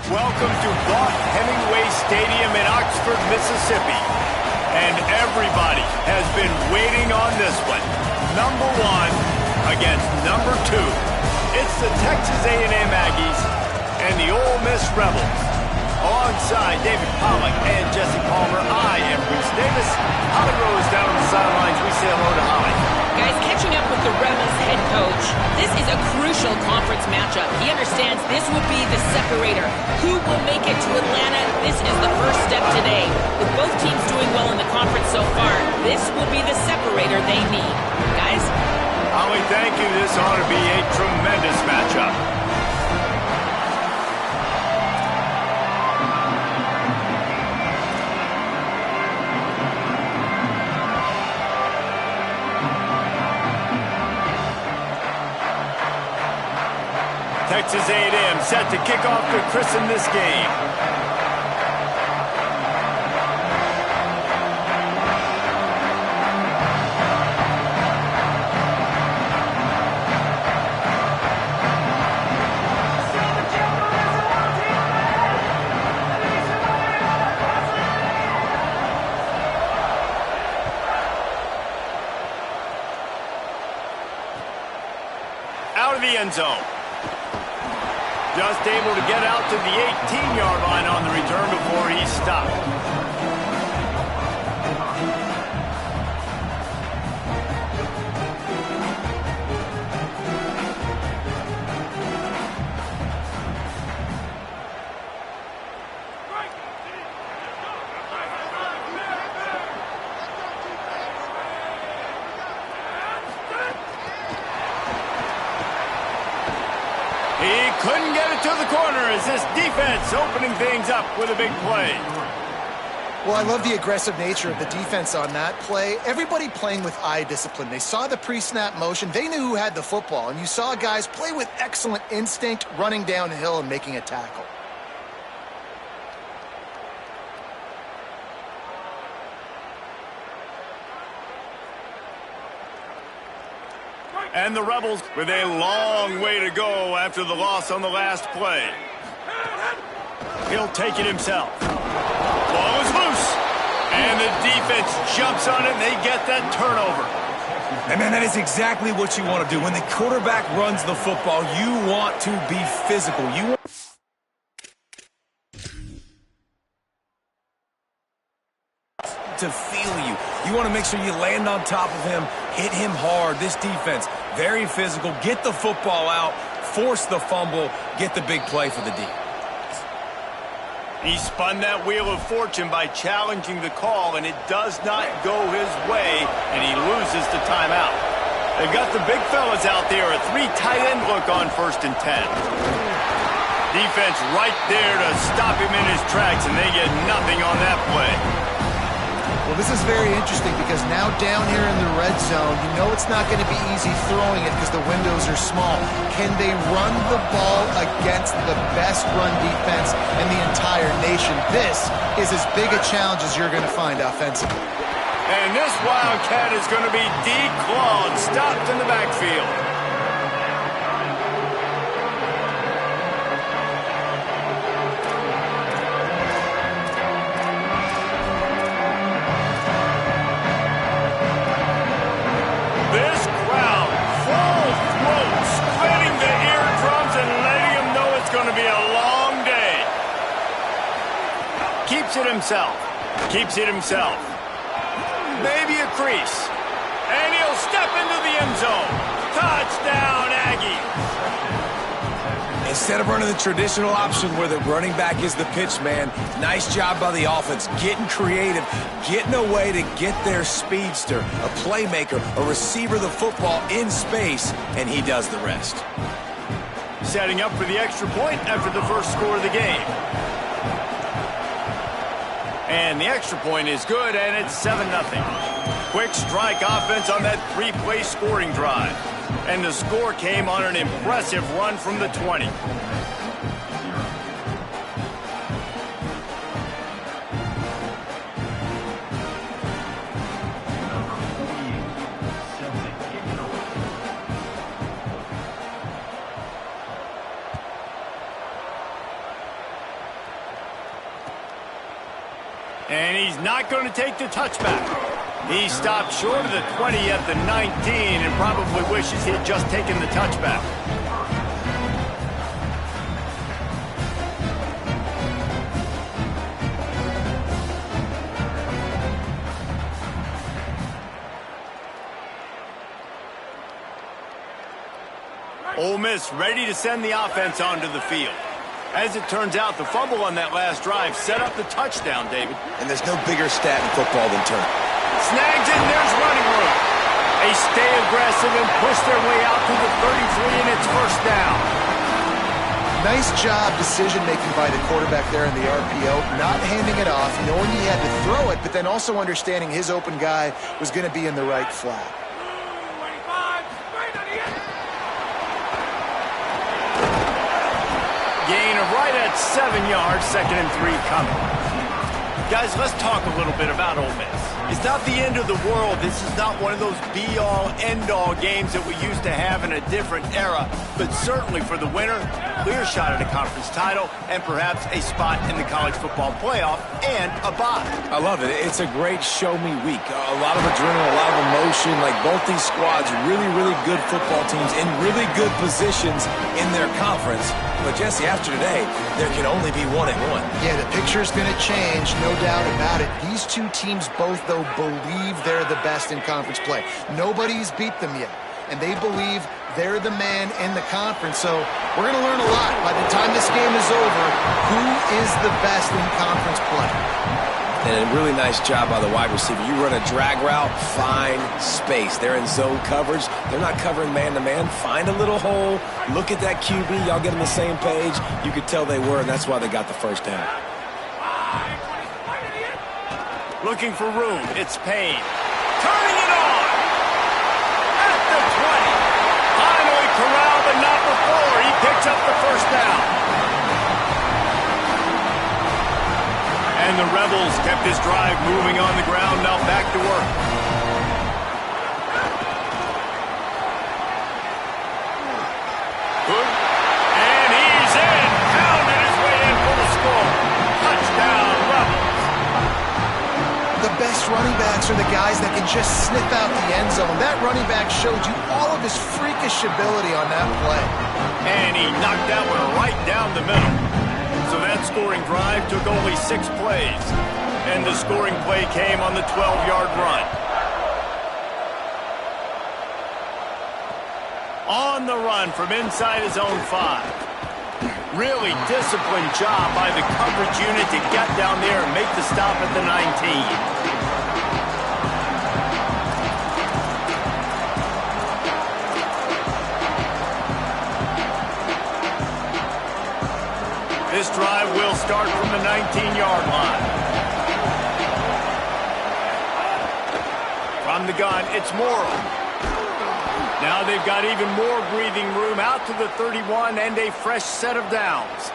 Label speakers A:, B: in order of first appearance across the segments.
A: Welcome to Hemingway Stadium in Oxford, Mississippi. And everybody has been waiting on this one. Number 1 against number 2. It's the Texas A&M Aggies and the Ole Miss Rebels. Alongside David Pollack and Jesse Palmer, I am Reese Davis. Holly Rose down on the sidelines. We say hello to Holly.
B: Guys, catching up with the Rebels head coach, this is a crucial conference matchup. He understands this will be the separator. Who will make it to Atlanta? This is the first step today. With both teams doing well in the conference so far, this will be the separator they need. Guys?
A: Holly, thank you. This ought to be a tremendous matchup. Texas A&M set to kick off to christen this game. Out of the end zone. Just able to get out to the 18-yard line on the return before he stopped. He couldn't get it to the corner as this defense opening things up with a big play.
C: Well, I love the aggressive nature of the defense on that play. Everybody playing with eye discipline. They saw the pre-snap motion. They knew who had the football. And you saw guys play with excellent instinct, running downhill and making a tackle.
A: And the Rebels with a long way to go after the loss on the last play. He'll take it himself. Ball is loose. And the defense jumps on it and they get that turnover.
D: And man, that is exactly what you want to do. When the quarterback runs the football, you want to be physical. You want to feel you. You want to make sure you land on top of him, hit him hard. This defense, very physical. Get the football out, force the fumble, get the big play for the D.
A: He spun that wheel of fortune by challenging the call, and it does not go his way, and he loses the timeout. They've got the big fellas out there, a 3 tight end look on 1st and 10. Defense right there to stop him in his tracks, and they get nothing on that play.
C: Well, this is very interesting because now down here in the red zone, you know it's not going to be easy throwing it because the windows are small. Can they run the ball against the best run defense in the entire nation? This is as big a challenge as you're going to find offensively.
A: And this Wildcat is going to be declawed, stopped in the backfield. Keeps it himself. Maybe a crease. And he'll step into the end zone. Touchdown, Aggies.
D: Instead of running the traditional option where the running back is the pitch man, nice job by the offense, getting creative, getting a way to get their speedster, a playmaker, a receiver the football in space, and he does the rest.
A: Setting up for the extra point after the first score of the game. And the extra point is good, and it's 7-0. Quick strike offense on that 3-play scoring drive. And the score came on an impressive run from the 20. And he's not going to take the touchback. He stopped short of the 20 at the 19 and probably wishes he had just taken the touchback. Ole Miss ready to send the offense onto the field. As it turns out, the fumble on that last drive set up the touchdown, David.
D: And there's no bigger stat in football than turn.
A: Snags in, there's running room. They stay aggressive and push their way out to the 33, and it's first down.
C: Nice job decision-making by the quarterback there in the RPO, not handing it off, knowing he had to throw it, but then also understanding his open guy was going to be in the right flat.
A: Gain of right at 7 yards, 2nd and 3 coming. Guys, let's talk a little bit about Ole Miss. It's not the end of the world. This is not one of those be-all, end-all games that we used to have in a different era. But certainly for the winner, clear shot at a conference title and perhaps a spot in the college football playoff and a bye.
D: I love it. It's a great show-me week. A lot of adrenaline, a lot of emotion. Like both these squads, really, really good football teams in really good positions in their conference. But, Jesse, after today, there can only be 1-1.
C: Yeah, the picture's going to change, no doubt about it. These two teams both, though, believe they're the best in conference play. Nobody's beat them yet, and they believe they're the man in the conference. So we're going to learn a lot. By the time this game is over, who is the best in conference play?
D: And a really nice job by the wide receiver. You run a drag route, find space. They're in zone coverage. They're not covering man-to-man. Find a little hole. Look at that QB. Y'all get on the same page. You could tell they were, and that's why they got the first down.
A: Looking for room. It's Payne. Turning it on. At the 20. Finally corralled, but not before. He picks up the first down. And the Rebels kept this drive moving on the ground. Now back to work. Good. And he's in. Pounded his way in for the score. Touchdown, Rebels.
C: The best running backs are the guys that can just snip out the end zone. That running back showed you all of his freakish ability on that play.
A: And he knocked that one right down the middle. So that scoring drive took only 6 plays. And the scoring play came on the 12-yard run. On the run from inside his own 5. Really disciplined job by the coverage unit to get down there and make the stop at the 19. This drive will start from the 19-yard line. From the gun, it's Morrow. Now they've got even more breathing room out to the 31 and a fresh set of downs.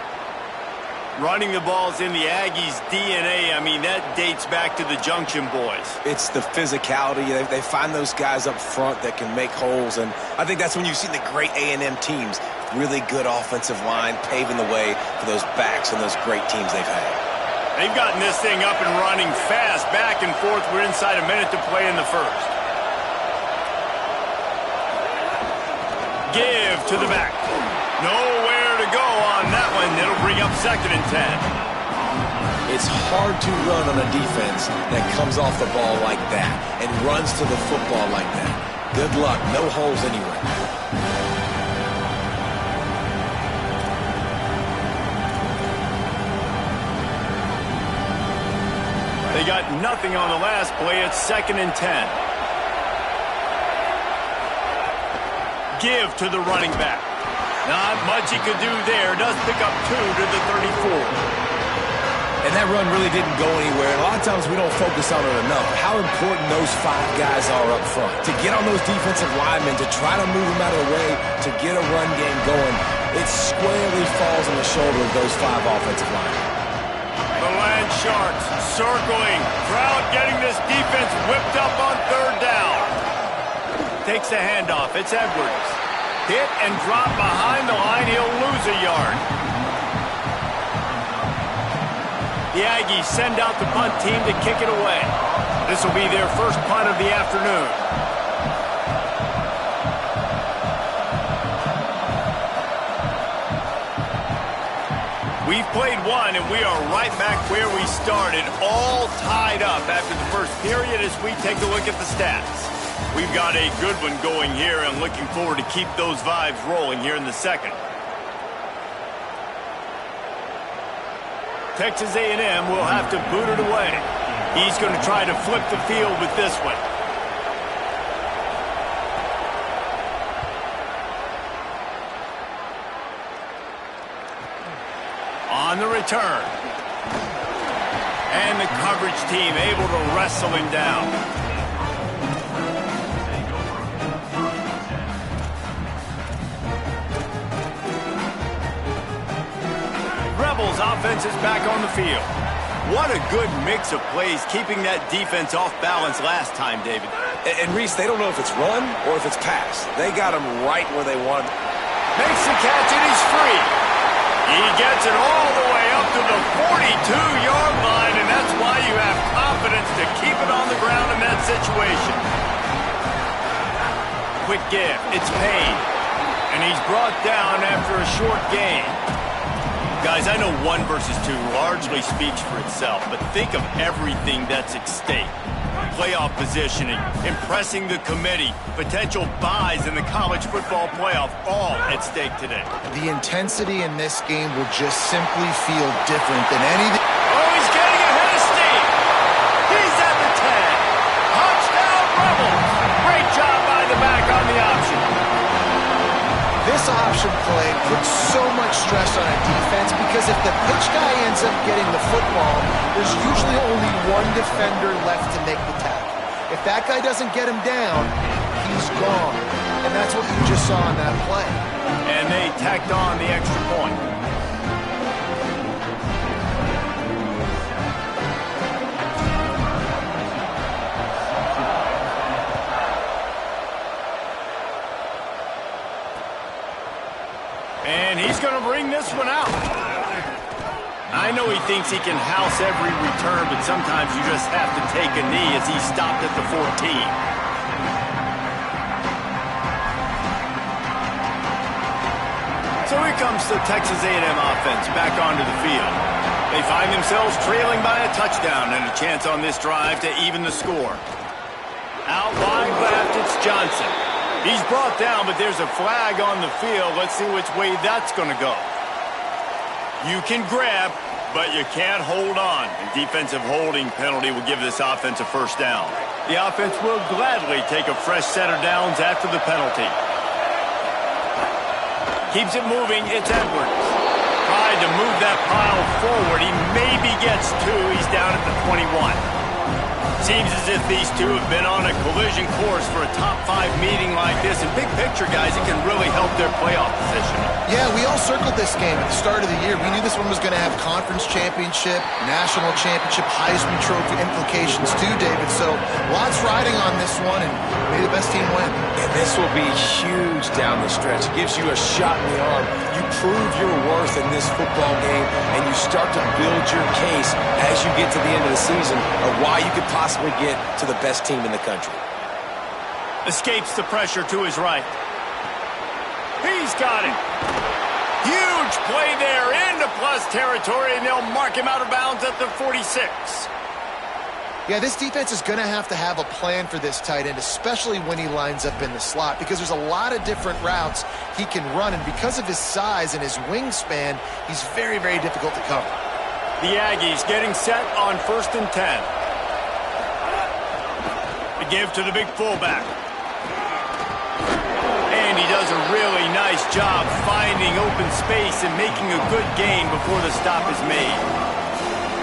A: Running the ball's in the Aggies' DNA. I mean, that dates back to the Junction boys.
D: It's the physicality. They find those guys up front that can make holes, and I think that's when you've seen the great A&M teams. Really good offensive line, paving the way for those backs and those great teams they've had.
A: They've gotten this thing up and running fast, back and forth. We're inside a minute to play in the first. Give to the back. Nowhere to go on that one. It'll bring up 2nd and 10.
D: It's hard to run on a defense that comes off the ball like that and runs to the football like that. Good luck. No holes anywhere.
A: They got nothing on the last play. It's 2nd and 10. Give to the running back. Not much he could do there. Does pick up 2 to the 34.
D: And that run really didn't go anywhere. And a lot of times we don't focus on it enough. How important those 5 guys are up front. To get on those defensive linemen, to try to move them out of the way, to get a run game going, it squarely falls on the shoulder of those 5 offensive linemen.
A: The Land Sharks circling. Trout getting this defense whipped up on 3rd down. Takes the handoff. It's Edwards. Hit and drop behind the line. He'll lose a yard. The Aggies send out the punt team to kick it away. This will be their first punt of the afternoon. We've played one, and we are right back where we started, all tied up after the first period as we take a look at the stats. We've got a good one going here and looking forward to keep those vibes rolling here in the second. Texas A&M will have to boot it away. He's going to try to flip the field with this one. On the return. And the coverage team able to wrestle him down. Rebels offense is back on the field. What a good mix of plays, keeping that defense off balance last time, David.
D: And Reese, they don't know if it's run or if it's pass. They got him right where they want him.
A: Makes the catch and he's free. He gets it all the way up to the 42-yard line, and that's why you have confidence to keep it on the ground in that situation. Quick give. It's Payne. And he's brought down after a short gain. Guys, I know 1 versus 2 largely speaks for itself, but think of everything that's at stake. Playoff positioning, impressing the committee, potential buys in the college football playoff, all at stake today.
C: The intensity in this game will just simply feel different than anything.
A: Oh, he's getting ahead of steam. He's at the 10. Touchdown, Rebels. Great job by the back on the option.
C: This option play puts so much stress on a defense because if the pitch guy ends up getting the football, there's usually only one defender left to make the tackle. If that guy doesn't get him down, he's gone. And that's what you just saw in that play.
A: And they tacked on the extra point. And he's going to bring this one out. I know he thinks he can house every return, but sometimes you just have to take a knee as he stopped at the 14. So here comes the Texas A&M offense back onto the field. They find themselves trailing by a touchdown and a chance on this drive to even the score. Out wide left, it's Johnson. He's brought down, but there's a flag on the field. Let's see which way that's going to go. You can grab, but you can't hold on. A defensive holding penalty will give this offense a first down. The offense will gladly take a fresh set of downs after the penalty. Keeps it moving. It's Edwards. Tried to move that pile forward. He maybe gets 2. He's down at the 21. Seems as if these two have been on a collision course for a top 5 meeting like this. And big picture, guys, it can really help their playoff position.
C: Yeah, we all circled this game at the start of the year. We knew this one was going to have conference championship, national championship, Heisman Trophy implications too, David. So lots riding on this one, and may the best team win.
D: And this will be huge down the stretch. It gives you a shot in the arm. You prove your worth in this football game, and you start to build your case as you get to the end of the season of why you could possibly get to the best team in the country.
A: Escapes the pressure to his right. He's got it. Huge play there into plus territory, and they'll mark him out of bounds at the 46.
C: Yeah, this defense is going to have a plan for this tight end, especially when he lines up in the slot, because there's a lot of different routes he can run, and because of his size and his wingspan, he's very, very difficult to cover.
A: The Aggies getting set on 1st and 10. The give to the big fullback. And he does a really nice job finding open space and making a good gain before the stop is made.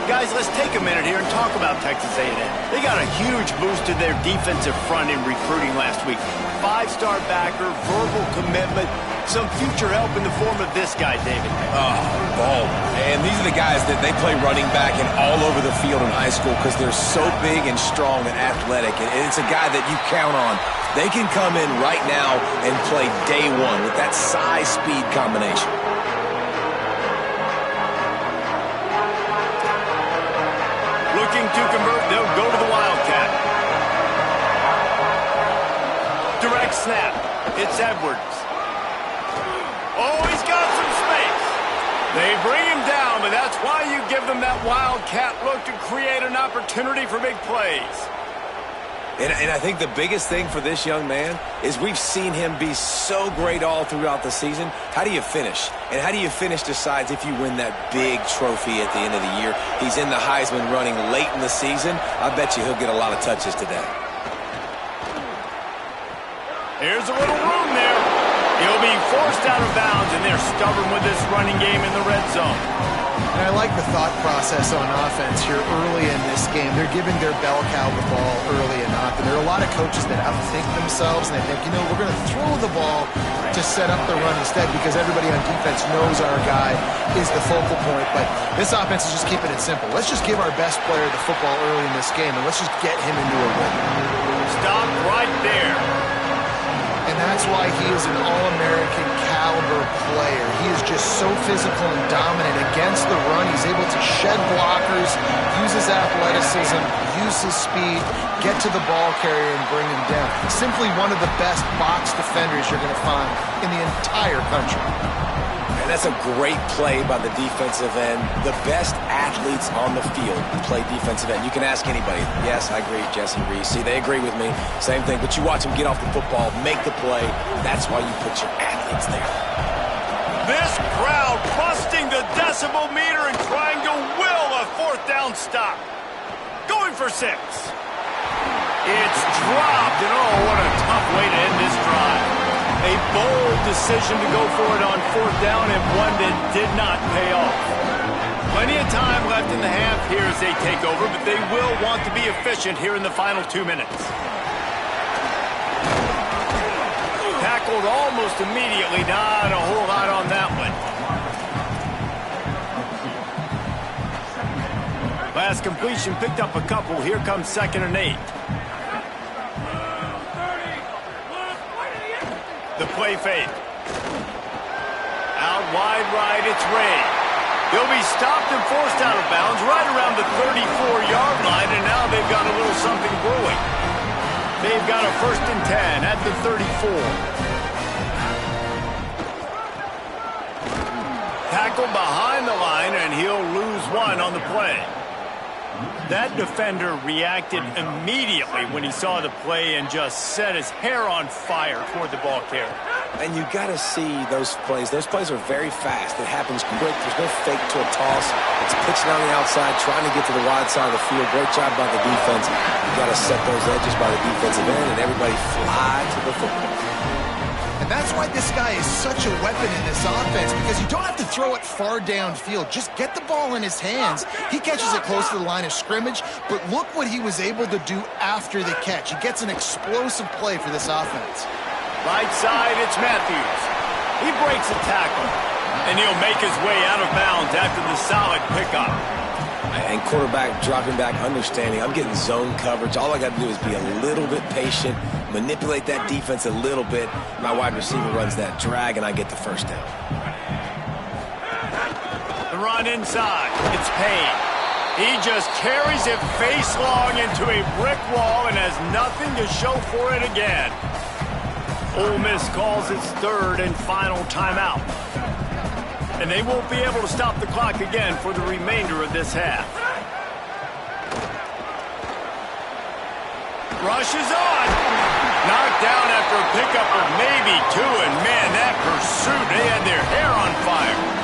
A: Guys, let's take a minute here and talk about Texas A&M. They got a huge boost to their defensive front in recruiting last week. 5-star backer, verbal commitment, some future help in the form of this guy, David.
D: Ball. And these are the guys that they play running back and all over the field in high school because they're so big and strong and athletic. And it's a guy that you count on. They can come in right now and play day one with that size-speed combination.
A: looking to convert. They'll go to the Wildcat. Direct snap. It's Edwards. Oh, he's got some space. They bring him down, but that's why you give them that Wildcat look to create an opportunity for big plays.
D: And I think the biggest thing for this young man is we've seen him be so great all throughout the season. How do you finish? And how do you finish decides if you win that big trophy at the end of the year. He's in the Heisman running late in the season. I bet you he'll get a lot of touches today.
A: Here's a little room there. He'll be forced out of bounds, and they're stubborn with this running game in the red zone.
C: And I like the thought process on offense here early in this game. They're giving their bell cow the ball early enough. And there are a lot of coaches that outthink themselves, and they think, you know, we're going to throw the ball to set up the run instead because everybody on defense knows our guy is the focal point. But this offense is just keeping it simple. Let's just give our best player the football early in this game, and let's just get him into a win.
A: Stop right there.
C: And that's why he is an All-American caliber player. He is just so physical and dominant against the run. He's able to shed blockers, use his athleticism, use his speed, get to the ball carrier and bring him down. Simply one of the best box defenders you're going to find in the entire country.
D: And that's a great play by the defensive end. The best athletes on the field play defensive end. You can ask anybody. Yes, I agree, Jesse Reese. See, they agree with me. Same thing. But you watch them get off the football, make the play. That's why you put your athletes there.
A: This crowd busting the decibel meter and trying to will a fourth down stop. Going for 6. It's dropped, and oh, what a tough way to end this drive. A bold decision to go for it on fourth down, and one that did not pay off. Plenty of time left in the half here as they take over, but they will want to be efficient here in the final 2 minutes. Tackled almost immediately. Not a whole lot on that one. Last completion picked up a couple. Here comes 2nd and 8. The play fake. Out wide right, it's Ray. He'll be stopped and forced out of bounds right around the 34-yard line, and now they've got a little something brewing. They've got a 1st and 10 at the 34. Tackled behind the line, and he'll lose 1 on the play. That defender reacted immediately when he saw the play and just set his hair on fire toward the ball carrier.
D: And you got to see those plays. Those plays are very fast. It happens quick. There's no fake to a toss. It's pitching on the outside, trying to get to the wide side of the field. Great job by the defense. You got to set those edges by the defensive end, and everybody fly to the football.
C: And that's why this guy is such a weapon in this offense, because you don't have to throw it far downfield. Just get the ball in his hands. He catches it close to the line of scrimmage, but look what he was able to do after the catch. He gets an explosive play for this offense.
A: Right side, it's Matthews. He breaks a tackle, and he'll make his way out of bounds after the solid pickup.
D: And quarterback dropping back, understanding I'm getting zone coverage. All I got to do is be a little bit patient, manipulate that defense a little bit. My wide receiver runs that drag, and I get the 1st down.
A: The run inside. It's Payne. He just carries it face long into a brick wall and has nothing to show for it again. Ole Miss calls its 3rd and final timeout. And they won't be able to stop the clock again for the remainder of this half. Rush is on. Knocked down after a pickup of maybe 2, and man, that pursuit, they had their hair on fire.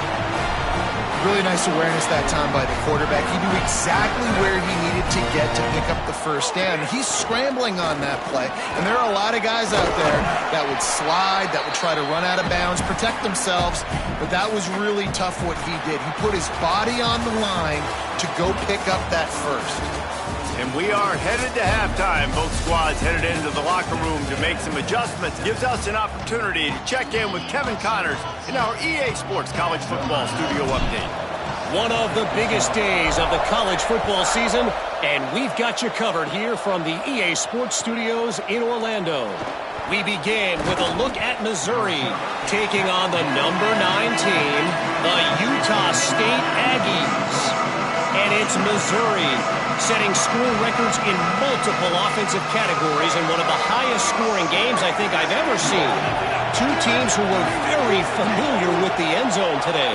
C: Really nice awareness that time by the quarterback. He knew exactly where he needed to get to pick up the 1st down. He's scrambling on that play, and there are a lot of guys out there that would slide, that would try to run out of bounds, protect themselves, but that was really tough what he did. He put his body on the line to go pick up that 1st.
A: And we are headed to halftime. Both squads headed into the locker room to make some adjustments. Gives us an opportunity to check in with Kevin Connors in our EA Sports College Football Studio Update.
E: One of the biggest days of the college football season, and we've got you covered here from the EA Sports Studios in Orlando. We begin with a look at Missouri, taking on the number 9 team, the Utah State Aggies. And it's It's Missouri, setting school records in multiple offensive categories in one of the highest scoring games I think I've ever seen. Two teams who were very familiar with the end zone today.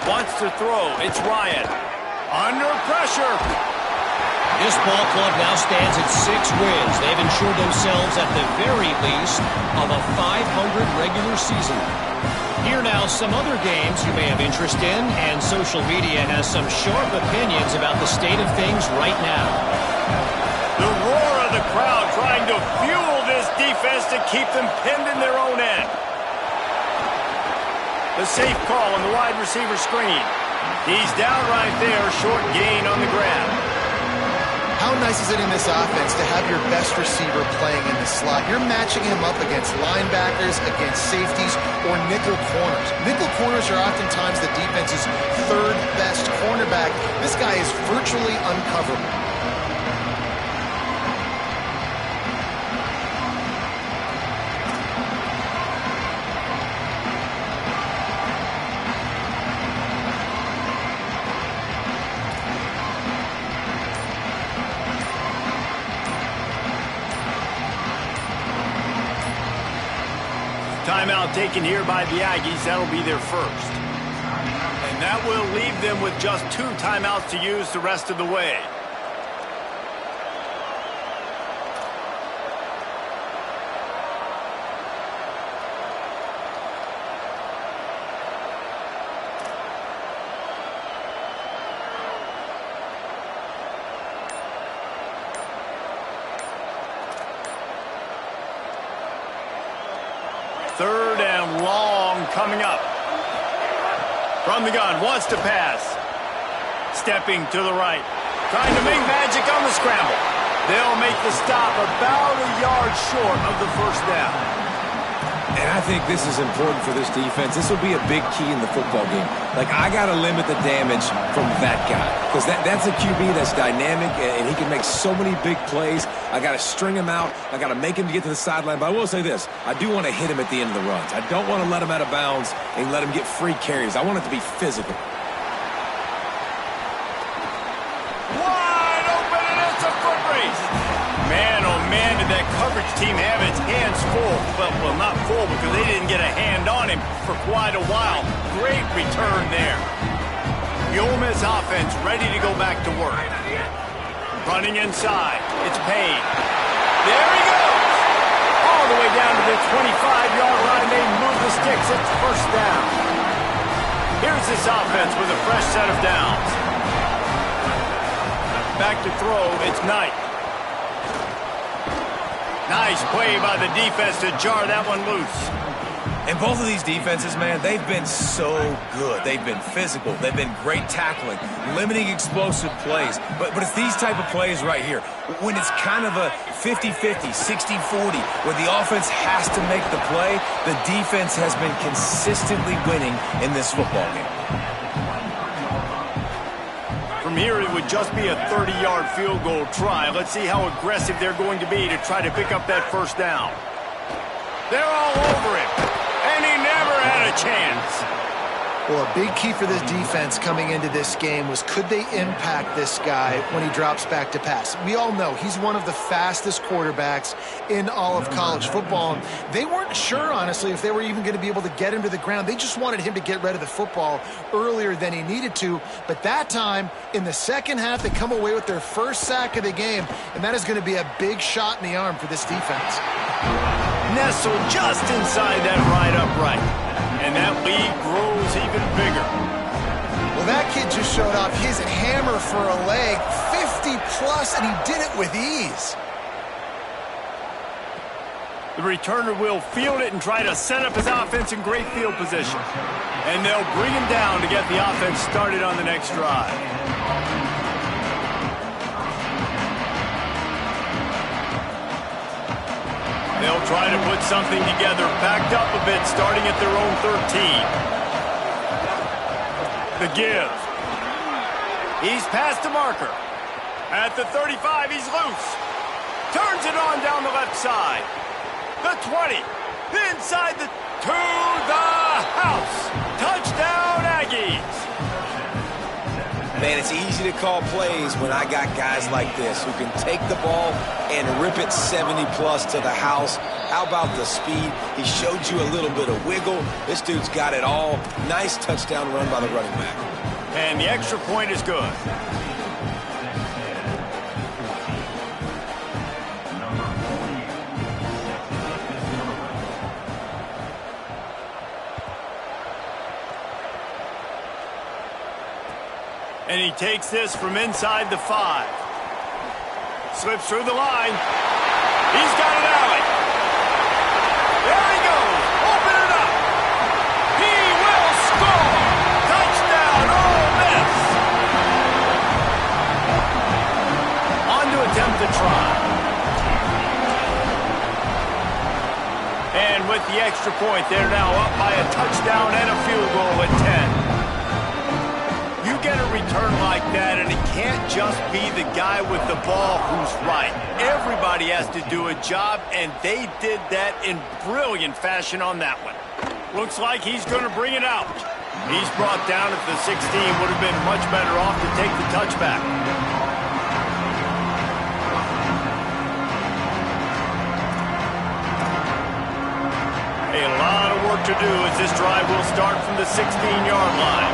A: Wants to throw. It's Ryan. Under pressure.
E: This ball club now stands at 6 wins. They've ensured themselves at the very least of a 500 regular season. Here now some other games you may have interest in, and social media has some sharp opinions about the state of things right now.
A: The roar of the crowd trying to fuel this defense to keep them pinned in their own end. The safe call on the wide receiver screen. He's down right there, short gain on the grab.
C: How nice is it in this offense to have your best receiver playing in the slot? You're matching him up against linebackers, against safeties, or nickel corners. Nickel corners are oftentimes the defense's third best cornerback. This guy is virtually uncoverable.
A: Timeout taken here by the Aggies. That'll be their first. And that will leave them with just 2 timeouts to use the rest of the way. Third and long coming up. From the gun, wants to pass. Stepping to the right. Trying to make magic on the scramble. They'll make the stop about a yard short of the first down.
D: And I think this is important for this defense. This will be a big key in the football game. Like, I got to limit the damage from that guy. Because that's a QB that's dynamic, and he can make so many big plays. I got to string him out. I got to make him get to the sideline. But I will say this. I do want to hit him at the end of the runs. I don't want to let him out of bounds and let him get free carries. I want it to be physical.
A: Wide open, and it's a foot race. Man, oh man, did that coverage team have its hands full. Well, not full because they didn't get a hand on him for quite a while. Great return there. The Ole Miss offense ready to go back to work. Running inside. It's Payne. There he goes. All the way down to the 25-yard line. They move the sticks. It's first down. Here's this offense with a fresh set of downs. Back to throw. It's Knight. Nice play by the defense to jar that one loose.
D: And both of these defenses, man, they've been so good. They've been physical. They've been great tackling, limiting explosive plays. But it's these type of plays right here. When it's kind of a 50-50, 60-40, where the offense has to make the play, the defense has been consistently winning in this football game.
A: From here, it would just be a 30-yard field goal try. Let's see how aggressive they're going to be to try to pick up that first down. They're all over him, and he never had a chance.
C: Well, a big key for this defense coming into this game was could they impact this guy when he drops back to pass? We all know he's one of the fastest quarterbacks in all of college football. They weren't sure, honestly, if they were even going to be able to get him to the ground. They just wanted him to get rid of the football earlier than he needed to. But that time, in the second half, they come away with their first sack of the game, and that is going to be a big shot in the arm for this defense.
A: Nestled just inside that right upright. And that lead grows even bigger.
C: Well, that kid just showed off his hammer for a leg, 50-plus, and he did it with ease.
A: The returner will field it and try to set up his offense in great field position. And they'll bring him down to get the offense started on the next drive. They'll try to put something together, backed up a bit, starting at their own 13. The give. He's past the marker. At the 35, he's loose. Turns it on down the left side. The 20. Inside the to the house. Touchdown, Aggies.
D: Man, it's easy to call plays when I got guys like this who can take the ball and rip it 70-plus to the house. How about the speed? He showed you a little bit of wiggle. This dude's got it all. Nice touchdown run by the running back.
A: And the extra point is good. And he takes this from inside the 5. Slips through the line. He's got an alley. There he goes. Open it up. He will score. Touchdown, Ole Miss. On to attempt to try. And with the extra point, they're now up by a touchdown and a field goal at 10. Get a return like that, and it can't just be the guy with the ball who's right. Everybody has to do a job, and they did that in brilliant fashion on that one. Looks like he's going to bring it out. He's brought down at the 16. Would have been much better off to take the touchback. A lot of work to do as this drive will start from the 16-yard line.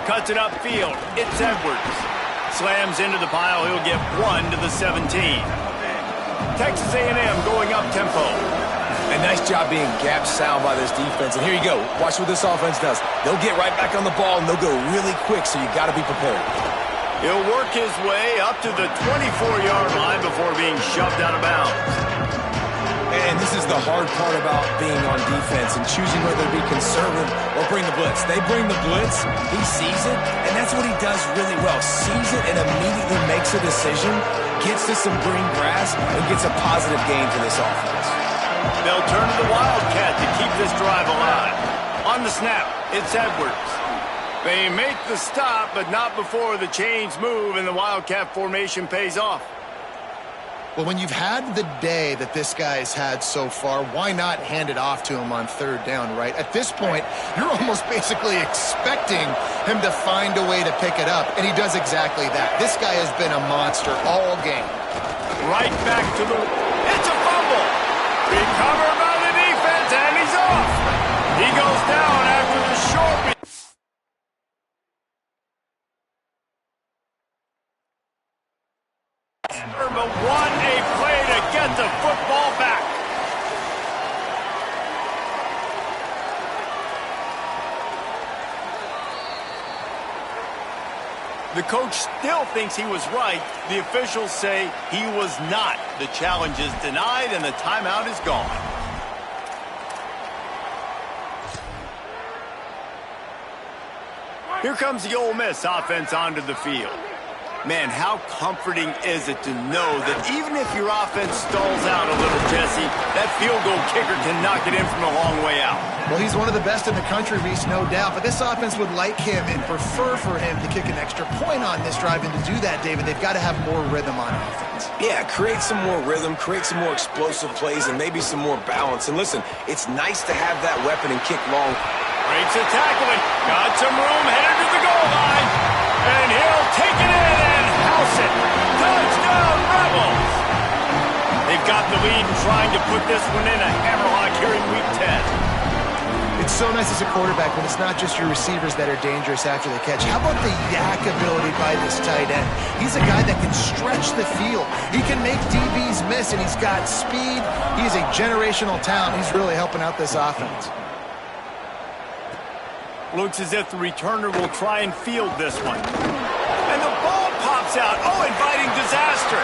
A: Cuts it upfield. It's Edwards. Slams into the pile. He'll get 1 to the 17. Texas A&M going up tempo.
D: A nice job being gap sound by this defense. And here you go. Watch what this offense does. They'll get right back on the ball, and they'll go really quick, so you got to be prepared.
A: He'll work his way up to the 24-yard line before being shoved out of bounds.
D: And this is the hard part about being on defense and choosing whether to be conservative or bring the blitz. They bring the blitz, he sees it, and that's what he does really well. Sees it and immediately makes a decision, gets to some green grass, and gets a positive gain for this offense.
A: They'll turn to the Wildcat to keep this drive alive. On the snap, it's Edwards. They make the stop, but not before the chains move and the Wildcat formation pays off.
C: Well, when you've had the day that this guy's had so far, why not hand it off to him on 3rd down, right? At this point, you're almost basically expecting him to find a way to pick it up, and he does exactly that. This guy has been a monster all game.
A: Right back to the... It's a fumble! Recovered by the defense, and he's off! He goes down after the short... But what a play to get the football back. The coach still thinks he was right. The officials say he was not. The challenge is denied and the timeout is gone. Here comes the Ole Miss offense onto the field. Man, how comforting is it to know that even if your offense stalls out a little, Jesse, that field goal kicker can knock it in from a long way out.
C: Well, he's one of the best in the country, Reese, no doubt. But this offense would like him and prefer for him to kick an extra point on this drive. And to do that, David, they've got to have more rhythm on offense.
D: Yeah, create some more rhythm, create some more explosive plays, and maybe some more balance. And listen, it's nice to have that weapon and kick long.
A: Breaks the tackling. Got some room, headed to the goal line. And he'll take it in and house it. Touchdown, Rebels! They've got the lead and trying to put this one in a hammerlock here in Week 10.
C: It's so nice as a quarterback when it's not just your receivers that are dangerous after the catch. How about the yak ability by this tight end? He's a guy that can stretch the field. He can make DBs miss, and he's got speed. He's a generational talent. He's really helping out this offense.
A: Looks as if the returner will try and field this one. And the ball pops out. Oh, inviting disaster.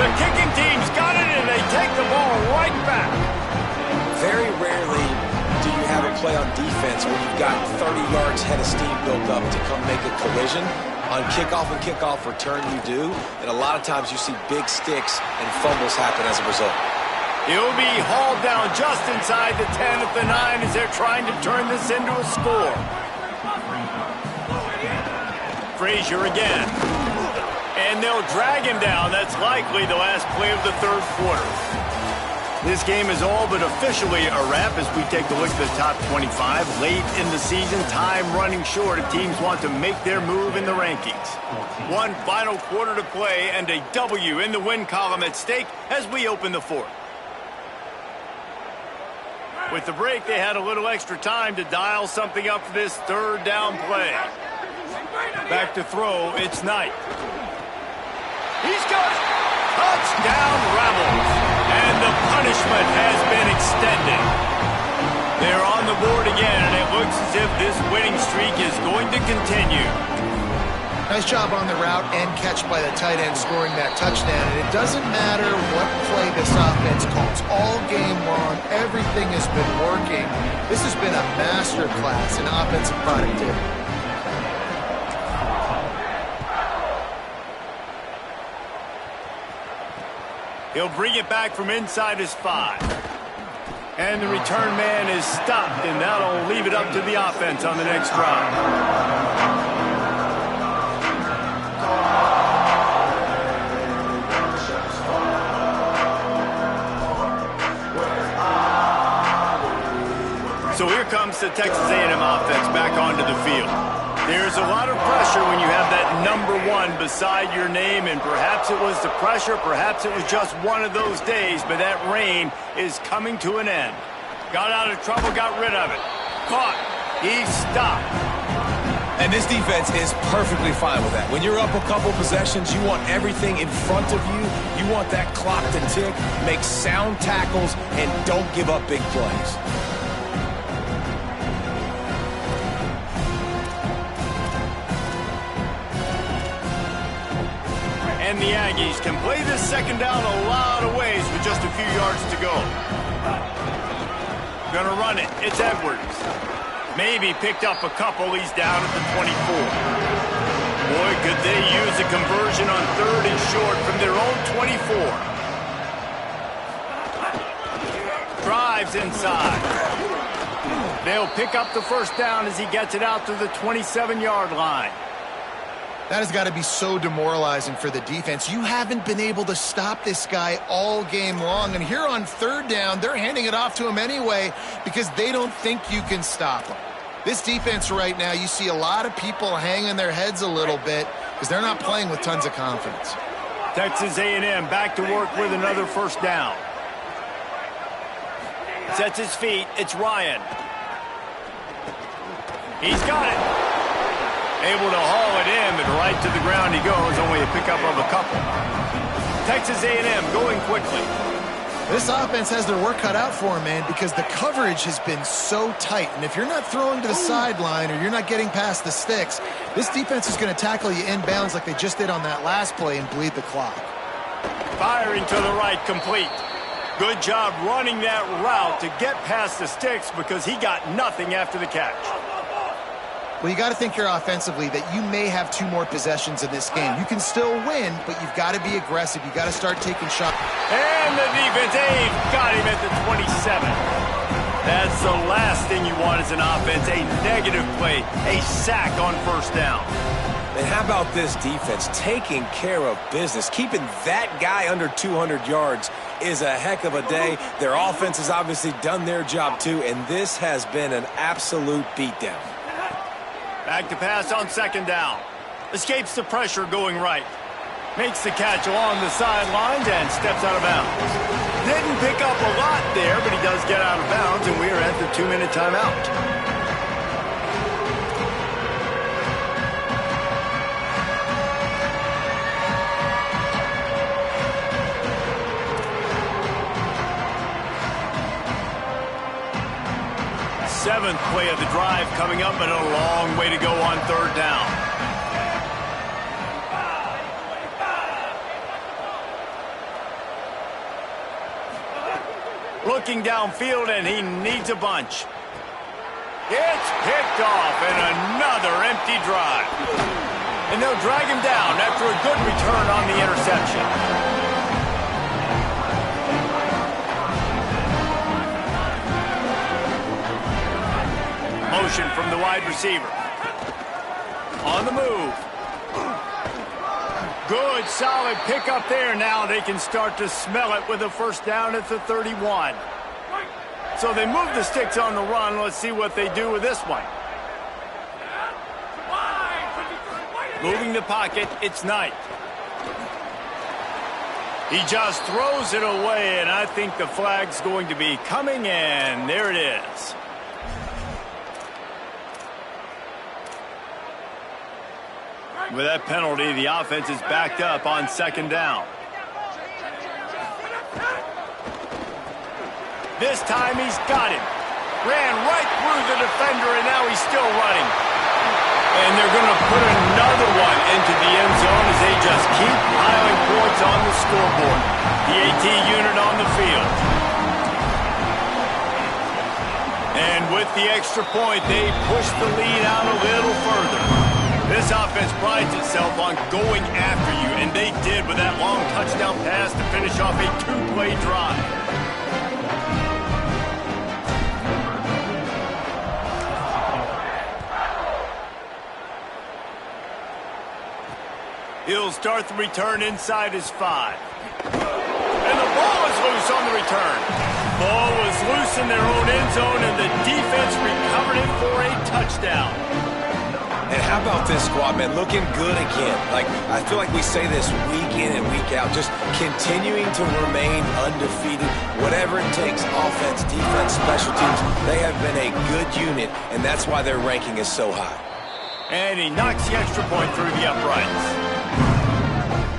A: The kicking team's got it, and they take the ball right back.
D: Very rarely do you have a play on defense where you've got 30 yards head of steam built up to come make a collision. On kickoff and kickoff return you do, and a lot of times you see big sticks and fumbles happen as a result.
A: He'll be hauled down just inside the 10 at the 9 as they're trying to turn this into a score. Frazier again. And they'll drag him down. That's likely the last play of the 3rd quarter. This game is all but officially a wrap as we take a look at the top 25. Late in the season, time running short if teams want to make their move in the rankings. One final quarter to play and a W in the win column at stake as we open the fourth. With the break, they had a little extra time to dial something up for this third down play. Back to throw, it's Knight. He's got it! Touchdown Rebels! And the punishment has been extended. They're on the board again, and it looks as if this winning streak is going to continue.
C: Nice job on the route and catch by the tight end scoring that touchdown. And it doesn't matter what play this offense calls. All game long, everything has been working. This has been a master class in offensive productivity.
A: He'll bring it back from inside his 5. And the return man is stopped, and that'll leave it up to the offense on the next drive. So here comes the Texas A&M offense back onto the field. There's a lot of pressure when you have that number 1 beside your name, and perhaps it was the pressure, perhaps it was just one of those days, but that reign is coming to an end. Got out of trouble, got rid of it. Caught. He stopped.
D: And this defense is perfectly fine with that. When you're up a couple possessions, you want everything in front of you. You want that clock to tick, make sound tackles, and don't give up big plays.
A: And the Aggies can play this second down a lot of ways with just a few yards to go. Gonna run it. It's Edwards. Maybe picked up a couple. He's down at the 24. Boy, could they use a conversion on 3rd and short from their own 24. Drives inside. They'll pick up the first down as he gets it out to the 27-yard line.
C: That has got to be so demoralizing for the defense. You haven't been able to stop this guy all game long. And here on 3rd down, they're handing it off to him anyway because they don't think you can stop him. This defense right now, you see a lot of people hanging their heads a little bit because they're not playing with tons of confidence.
A: Texas A&M back to work with another first down. Sets his feet. It's Ryan. He's got it. Able to haul it in, but right to the ground he goes. Only a pickup of a couple. Texas A&M going quickly.
C: This offense has their work cut out for them, man, because the coverage has been so tight. And if you're not throwing to the sideline or you're not getting past the sticks, this defense is going to tackle you inbounds like they just did on that last play and bleed the clock.
A: Firing to the right, complete. Good job running that route to get past the sticks because he got nothing after the catch.
C: Well, you got to think here offensively that you may have 2 more possessions in this game. You can still win, but you've got to be aggressive. You got to start taking shots.
A: And the defense, they've got him at the 27. That's the last thing you want as an offense, a negative play, a sack on first down.
D: And how about this defense taking care of business? Keeping that guy under 200 yards is a heck of a day. Their offense has obviously done their job too, and this has been an absolute beatdown.
A: Back to pass on 2nd down. Escapes the pressure going right. Makes the catch along the sidelines and steps out of bounds. Didn't pick up a lot there, but he does get out of bounds, and we are at the 2-minute timeout. Seventh play of the drive coming up, and a long way to go on 3rd down. Looking downfield, and he needs a bunch. It's picked off, and another empty drive. And they'll drag him down after a good return on the interception. Motion from the wide receiver. On the move. Good, solid pickup there. Now they can start to smell it with a first down at the 31. So they move the sticks on the run. Let's see what they do with this one. Moving the pocket, it's Knight. He just throws it away, and I think the flag's going to be coming in. There it is. With that penalty, the offense is backed up on second down. This time he's got him. Ran right through the defender, and now he's still running. And they're going to put another one into the end zone as they just keep piling points on the scoreboard. The AT unit on the field. And with the extra point, they push the lead out a little further. This offense prides itself on going after you, and they did with that long touchdown pass to finish off a two-play drive. He'll start the return inside his 5. And the ball is loose on the return. Ball was loose in their own end zone, and the defense recovered it for a touchdown.
D: And how about this squad, man? Looking good again. I feel like we say this week in and week out, just continuing to remain undefeated. Whatever it takes, offense, defense, special teams, they have been a good unit, and that's why their ranking is so high.
A: And he knocks the extra point through the uprights.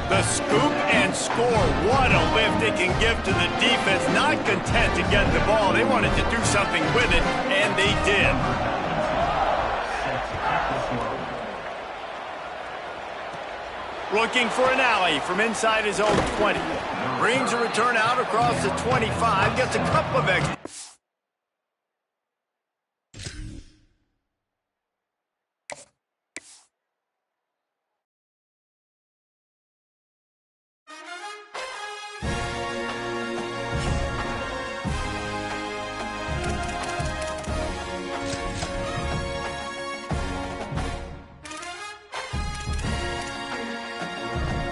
A: The scoop and score. What a lift it can give to the defense. Not content to get the ball. They wanted to do something with it, and they did. Looking for an alley from inside his own 20. Brings a return out across the 25. Gets a couple of extra.